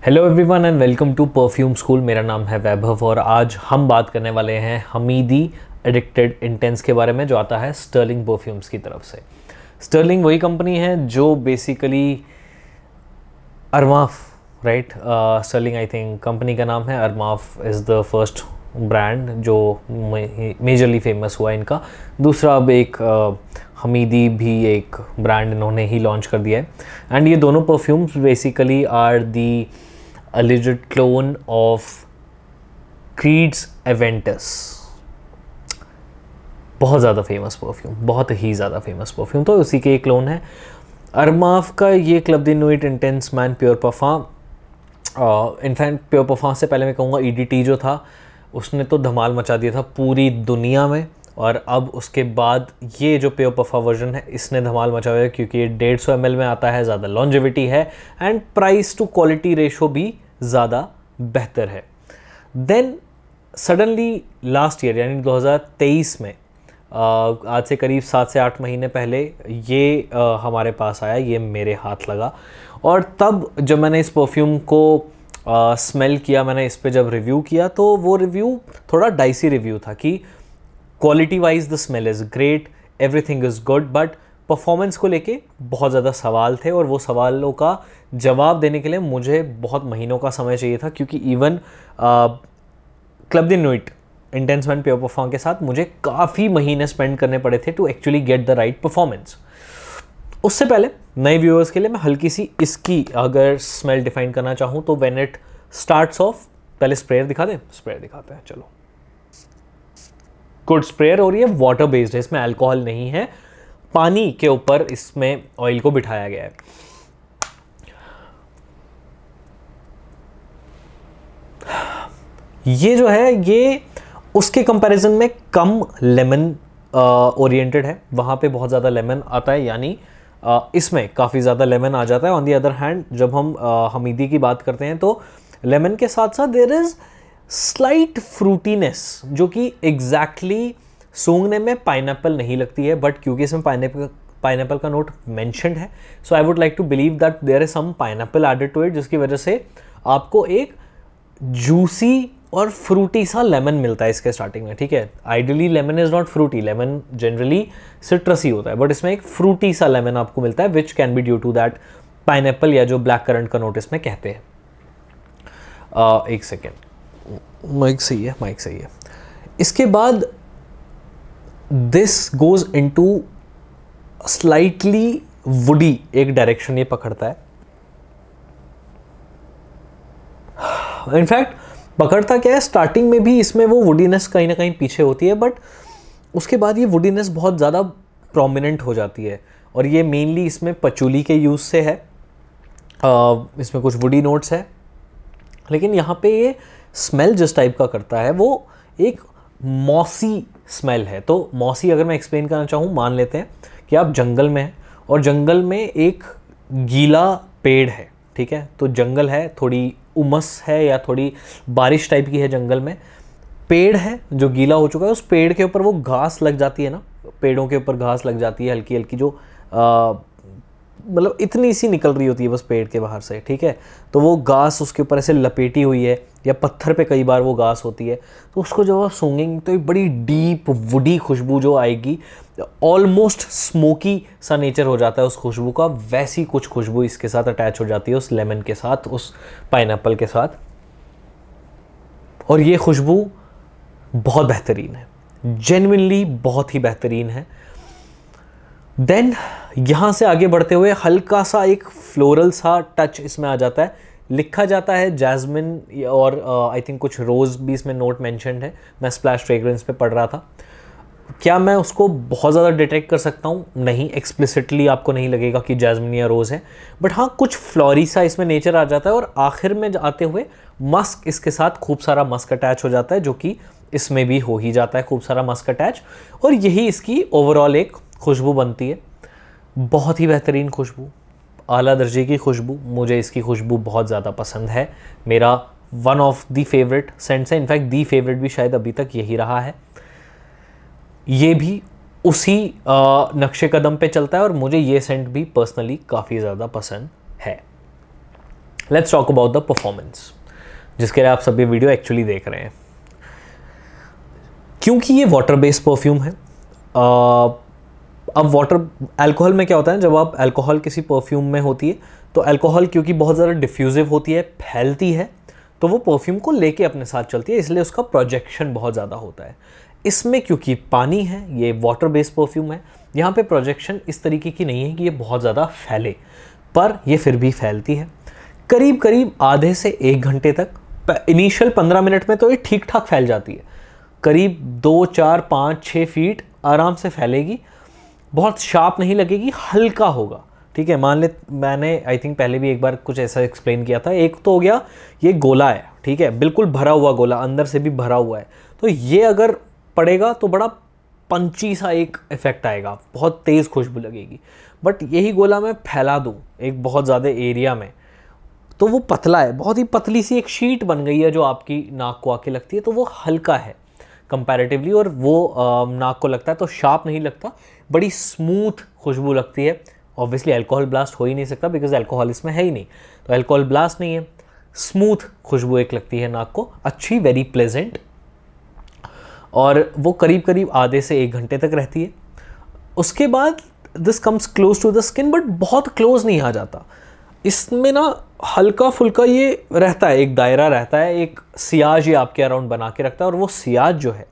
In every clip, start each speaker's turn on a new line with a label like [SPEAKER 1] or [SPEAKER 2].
[SPEAKER 1] Hello everyone and welcome to perfume school. मेरा नाम है वैभव और आज हम बात करने वाले हैं हमीदी एडिक्टेड इंटेंस के बारे में, जो आता है स्टर्लिंग परफ्यूम्स की तरफ से। स्टर्लिंग वही कंपनी है जो basically Armaf, right, Sterling I think company का नाम है। Armaf is the first brand जो मेजरली फेमस हुआ इनका। दूसरा अब एक हमीदी भी एक ब्रांड इन्होंने ही लॉन्च कर दिया है। एंड ये दोनों perfumes basically are the alleged clone of Creed's Aventus। बहुत ज़्यादा फेमस परफ्यूम, बहुत ही ज़्यादा फेमस परफ्यूम, तो उसी के एक क्लोन है। अरमाफ का ये club de Nuit Intense Man pure perfume, in fact pure perfume से पहले मैं कहूँगा ईडीटी जो था उसने तो धमाल मचा दिया था पूरी दुनिया में। और अब उसके बाद ये जो प्योर परफ्यूम वर्जन है इसने धमाल मचा हुआ है, क्योंकि ये 150 ml में आता है, ज़्यादा लॉन्जेविटी है and price to quality ratio भी ज़्यादा बेहतर है। देन सडनली लास्ट ईयर यानी 2023 में आज से करीब 7 से 8 महीने पहले ये हमारे पास आया, ये मेरे हाथ लगा। और तब जब मैंने इस परफ्यूम को स्मेल किया, मैंने इस पे जब रिव्यू किया तो वो रिव्यू थोड़ा डाइसी रिव्यू था कि quality wise the smell is great, everything is good, but performance को लेके बहुत ज़्यादा सवाल थे और वो सवालों का जवाब देने के लिए मुझे बहुत महीनों का समय चाहिए था, क्योंकि even Club de Nuit Intense Man pure perfume के साथ मुझे काफ़ी महीने स्पेंड करने पड़े थे to actually get the right performance. उससे पहले नए व्यूअर्स के लिए मैं हल्की सी इसकी अगर स्मेल डिफाइन करना चाहूँ तो व्हेन इट स्टार्ट्स ऑफ, पहले स्प्रेयर दिखा दें, स्प्रेयर दिखाते हैं चलो। गुड स्प्रेयर, और ये वाटर बेस्ड है, इसमें अल्कोहल नहीं है, पानी के ऊपर इसमें ऑयल को बिठाया गया है। ये जो है ये उसके कंपैरिजन में कम लेमन ओरिएंटेड है, वहाँ पे बहुत ज़्यादा लेमन आता है, यानी इसमें काफ़ी ज़्यादा लेमन आ जाता है। ऑन दी अदर हैंड जब हम हमीदी की बात करते हैं तो लेमन के साथ साथ देयर इज़ स्लाइट फ्रूटीनेस, जो कि एग्जैक्टली सूंघने में पाइनएप्पल नहीं लगती है, बट क्योंकि इसमें पाइनएप्पल का नोट मेंशन्ड है, so I would like to believe that there is some pineapple added to it, जिसकी वजह से आपको एक जूसी और फ्रूटी सा लेमन मिलता है इसके स्टार्टिंग में। ठीक है, ideally lemon is not fruity, lemon generally citrusy होता है, बट इसमें एक फ्रूटी सा लेमन आपको मिलता है, which can be due to that pineapple या जो ब्लैक करंट का नोट इसमें कहते हैं। एक सेकेंड, माइक सही है, माइक सही है। इसके बाद this goes into slightly woody एक डायरेक्शन ये पकड़ता है। इनफैक्ट पकड़ता क्या है, स्टार्टिंग में भी इसमें वो वुडीनेस कहीं ना कहीं पीछे होती है, बट उसके बाद ये वुडीनेस बहुत ज़्यादा प्रोमिनेंट हो जाती है, और ये मेनली इसमें पचूली के यूज़ से है। इसमें कुछ वुडी नोट्स है, लेकिन यहाँ पे ये स्मेल जिस टाइप का करता है वो एक मॉसी स्मेल है। तो मॉसी अगर मैं एक्सप्लेन करना चाहूँ, मान लेते हैं कि आप जंगल में हैं और जंगल में एक गीला पेड़ है, ठीक है, तो जंगल है, थोड़ी उमस है या थोड़ी बारिश टाइप की है जंगल में, पेड़ है जो गीला हो चुका है, उस पेड़ के ऊपर वो घास लग जाती है ना, पेड़ों के ऊपर घास लग जाती है हल्की हल्की, जो मतलब इतनी सी निकल रही होती है बस पेड़ के बाहर से, ठीक है, तो वो घास उसके ऊपर ऐसे लपेटी हुई है, या पत्थर पे कई बार वो घास होती है, तो उसको जब आप सूंघेंगे तो एक बड़ी डीप वुडी खुशबू जो आएगी, ऑलमोस्ट स्मोकी सा नेचर हो जाता है उस खुशबू का, वैसी कुछ खुशबू इसके साथ अटैच हो जाती है, उस लेमन के साथ, उस पाइनएप्पल के साथ, और ये खुशबू बहुत बेहतरीन है, जेन्युइनली बहुत ही बेहतरीन है। देन यहाँ से आगे बढ़ते हुए हल्का सा एक फ्लोरल सा टच इसमें आ जाता है, लिखा जाता है जैस्मिन और आई थिंक कुछ रोज़ भी इसमें नोट मेंशन्ड है, मैं स्प्लैश फ्रेग्रेंस पे पढ़ रहा था। क्या मैं उसको बहुत ज़्यादा डिटेक्ट कर सकता हूँ? नहीं, एक्सप्लिसिटली आपको नहीं लगेगा कि जैस्मिन या रोज़ है, बट हाँ कुछ फ्लोरी सा इसमें नेचर आ जाता है, और आखिर में आते हुए मस्क इसके साथ खूब सारा मस्क अटैच हो जाता है, जो कि इसमें भी हो ही जाता है खूब सारा मस्क अटैच, और यही इसकी ओवरऑल एक खुशबू बनती है। बहुत ही बेहतरीन खुशबू, आला दर्जे की खुशबू, मुझे इसकी खुशबू बहुत ज़्यादा पसंद है, मेरा one of the favourite scents है, इनफैक्ट दी फेवरेट भी शायद अभी तक यही रहा है। ये भी उसी नक्शे कदम पे चलता है और मुझे ये सेंट भी पर्सनली काफ़ी ज़्यादा पसंद है। Let's talk about the performance, जिसके लिए आप सभी वीडियो एक्चुअली देख रहे हैं। क्योंकि ये वाटर बेस्ड परफ्यूम है, अब वाटर अल्कोहल में क्या होता है, जब आप अल्कोहल किसी परफ्यूम में होती है तो अल्कोहल क्योंकि बहुत ज़्यादा डिफ्यूजिव होती है, फैलती है, तो वो परफ्यूम को लेके अपने साथ चलती है, इसलिए उसका प्रोजेक्शन बहुत ज़्यादा होता है। इसमें क्योंकि पानी है, ये वाटर बेस्ड परफ्यूम है, यहाँ पे प्रोजेक्शन इस तरीके की नहीं है कि ये बहुत ज़्यादा फैले, पर ये फिर भी फैलती है। करीब करीब आधे से 1 घंटे तक, इनिशियल 15 मिनट में तो ये ठीक ठाक फैल जाती है, करीब 2, 4, 5, 6 फीट आराम से फैलेगी, बहुत शार्प नहीं लगेगी, हल्का होगा। ठीक है, मान ले मैंने आई थिंक पहले भी एक बार कुछ ऐसा एक्सप्लेन किया था। एक तो हो गया ये गोला है, ठीक है, बिल्कुल भरा हुआ गोला, अंदर से भी भरा हुआ है, तो ये अगर पड़ेगा तो बड़ा पंची सा एक इफेक्ट आएगा, बहुत तेज़ खुशबू लगेगी। बट यही गोला मैं फैला दूँ एक बहुत ज़्यादा एरिया में, तो वो पतला है, बहुत ही पतली सी एक शीट बन गई है जो आपकी नाक को आके लगती है, तो वो हल्का है कंपैरेटिवली, और वो नाक को लगता है तो शार्प नहीं लगता, बड़ी स्मूथ खुशबू लगती है। ऑब्वियसली अल्कोहल ब्लास्ट हो ही नहीं सकता बिकॉज अल्कोहल इसमें है ही नहीं, तो अल्कोहल ब्लास्ट नहीं है, स्मूथ खुशबू एक लगती है नाक को, अच्छी, वेरी प्लेजेंट, और वो करीब करीब आधे से 1 घंटे तक रहती है। उसके बाद this comes close to the skin, but बहुत क्लोज नहीं आ जाता, इसमें ना हल्का फुल्का ये रहता है, एक दायरा रहता है, एक सियाज ये आपके अराउंड बना के रखता है, और वो सियाज जो है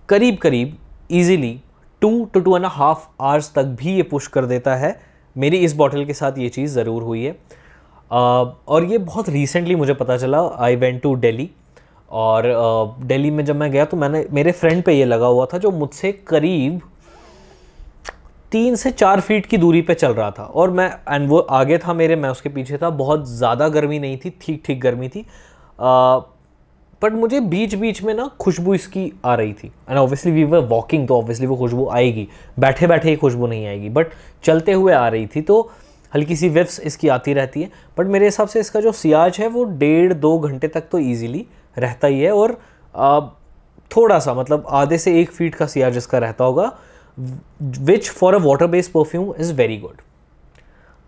[SPEAKER 1] करीब करीब ईजिली 2 to 2.5 आवर्स तक भी ये पुश कर देता है। मेरी इस बॉटल के साथ ये चीज़ ज़रूर हुई है, और ये बहुत रिसेंटली मुझे पता चला। आई वेंट टू दिल्ली, और दिल्ली में जब मैं गया तो मेरे फ्रेंड पे ये लगा हुआ था जो मुझसे करीब 3 से 4 फीट की दूरी पे चल रहा था, और वो आगे था मेरे, मैं उसके पीछे था। बहुत ज़्यादा गर्मी नहीं थी, ठीक ठीक गर्मी थी, बट मुझे बीच बीच में ना खुशबू इसकी आ रही थी, and obviously we were walking, तो ऑब्वियसली वो खुशबू आएगी, बैठे बैठे ही खुशबू नहीं आएगी, बट चलते हुए आ रही थी, तो हल्की सी विफ्स इसकी आती रहती है। बट मेरे हिसाब से इसका जो सियाज है वो 1.5-2 घंटे तक तो ईजिली रहता ही है, और थोड़ा सा मतलब आधे से 1 फीट का सियाज इसका रहता होगा, which for a water based perfume is very good.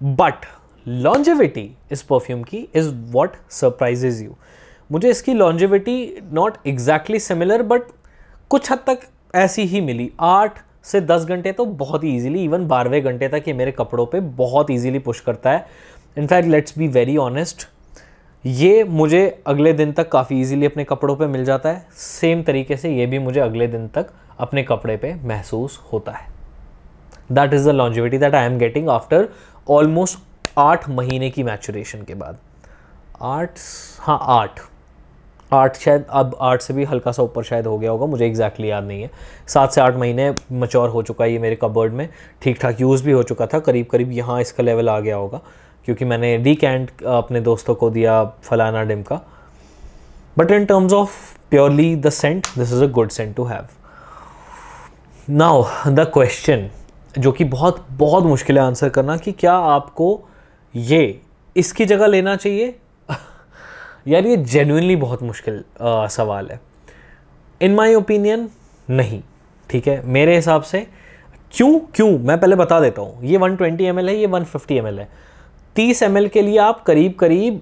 [SPEAKER 1] But longevity इस परफ्यूम की इज़ वॉट सरप्राइजेज यू। मुझे इसकी longevity not exactly similar, but कुछ हद तक ऐसी ही मिली। 8 से 10 घंटे तो बहुत ही ईजिली, इवन 12वें घंटे तक ये मेरे कपड़ों पे बहुत ईजिली पुश करता है। In fact let's be very honest, ये मुझे अगले दिन तक काफ़ी ईजिली अपने कपड़ों पे मिल जाता है, सेम तरीके से ये भी मुझे अगले दिन तक अपने कपड़े पे महसूस होता है। That is the longevity that I am getting after almost 8 महीने की मैचुरेशन के बाद। 8 शायद, अब 8 से भी हल्का सा ऊपर शायद हो गया होगा, मुझे एग्जैक्टली याद नहीं है। 7 से 8 महीने मैच्योर हो चुका है ये मेरे कबर्ड में, ठीक ठाक यूज़ भी हो चुका था, करीब करीब यहाँ इसका लेवल आ गया होगा, क्योंकि मैंने डीकैंट अपने दोस्तों को दिया फलाना डिम का। But in terms of purely the scent, this is a good scent to have. Now the question, जो कि बहुत बहुत मुश्किल है आंसर करना, कि क्या आपको ये इसकी जगह लेना चाहिए यार ये जेन्युइनली बहुत मुश्किल सवाल है। इन माई ओपिनियन नहीं, ठीक है, मेरे हिसाब से। क्यों मैं पहले बता देता हूँ। ये 120 ml है, ये 150 ml है। 30 ml के लिए आप करीब करीब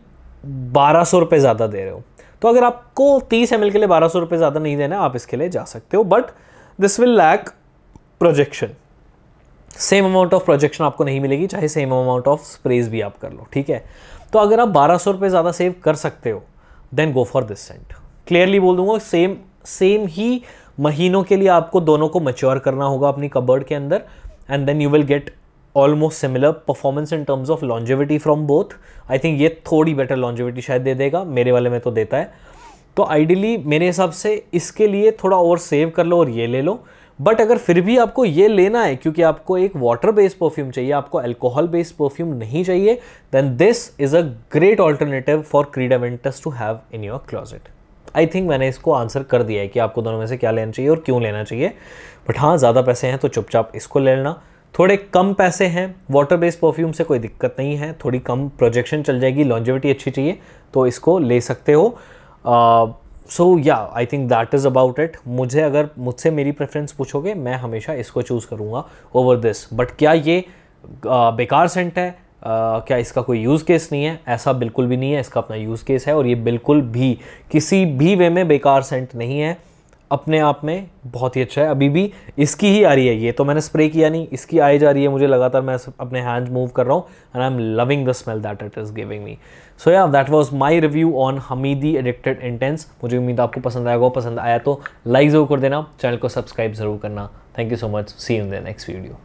[SPEAKER 1] 1200 रुपये ज़्यादा दे रहे हो, तो अगर आपको 30 ml के लिए 1200 रुपये ज़्यादा नहीं देना, आप इसके लिए जा सकते हो, but this will lack projection. Same amount of projection आपको नहीं मिलेगी, चाहे सेम अमाउंट ऑफ स्प्रेज भी आप कर लो, ठीक है। तो अगर आप 1200 रुपये ज़्यादा सेव कर सकते हो, then go for this scent. Clearly बोल दूंगा, सेम ही महीनों के लिए आपको दोनों को मैच्योर करना होगा अपनी कबर्ड के अंदर, and then you will get almost similar performance in terms of longevity from both. I think ये थोड़ी बेटर लॉन्जेविटी शायद दे देगा, मेरे वाले में तो देता है। तो आइडियली मेरे हिसाब से इसके लिए थोड़ा और सेव कर लो और ये ले लो। बट अगर फिर भी आपको ये लेना है क्योंकि आपको एक वाटर बेस्ड परफ्यूम चाहिए, आपको अल्कोहल बेस्ड परफ्यूम नहीं चाहिए, then this is a great alternative for Creed Aventus to have in your closet. I think मैंने इसको आंसर कर दिया है कि आपको दोनों में से क्या लेना चाहिए और क्यों लेना चाहिए। बट हाँ, ज़्यादा पैसे हैं तो चुपचाप इसको ले लेना। थोड़े कम पैसे हैं, वाटर बेस्ड परफ्यूम से कोई दिक्कत नहीं है, थोड़ी कम प्रोजेक्शन चल जाएगी, लॉन्जेविटी अच्छी चाहिए तो इसको ले सकते हो। सो या I think that is about it. अगर मुझसे मेरी प्रेफरेंस पूछोगे, मैं हमेशा इसको चूज़ करूँगा ओवर दिस। बट क्या ये बेकार सेंट है? क्या इसका कोई यूज़ केस नहीं है? ऐसा बिल्कुल भी नहीं है, इसका अपना यूज़ केस है और ये बिल्कुल भी किसी भी वे में बेकार सेंट नहीं है, अपने आप में बहुत ही अच्छा है। अभी भी इसकी ही आ रही है, ये तो मैंने स्प्रे किया नहीं, इसकी आई जा रही है मुझे लगातार, मैं अपने हैंड्स मूव कर रहा हूँ and I am loving the smell that it is giving me. So yeah that was my review on Hamidi addicted intense. मुझे उम्मीद आपको पसंद आएगा, पसंद आया तो लाइक ज़रूर कर देना, चैनल को सब्सक्राइब ज़रूर करना। Thank you so much, see you in the next video.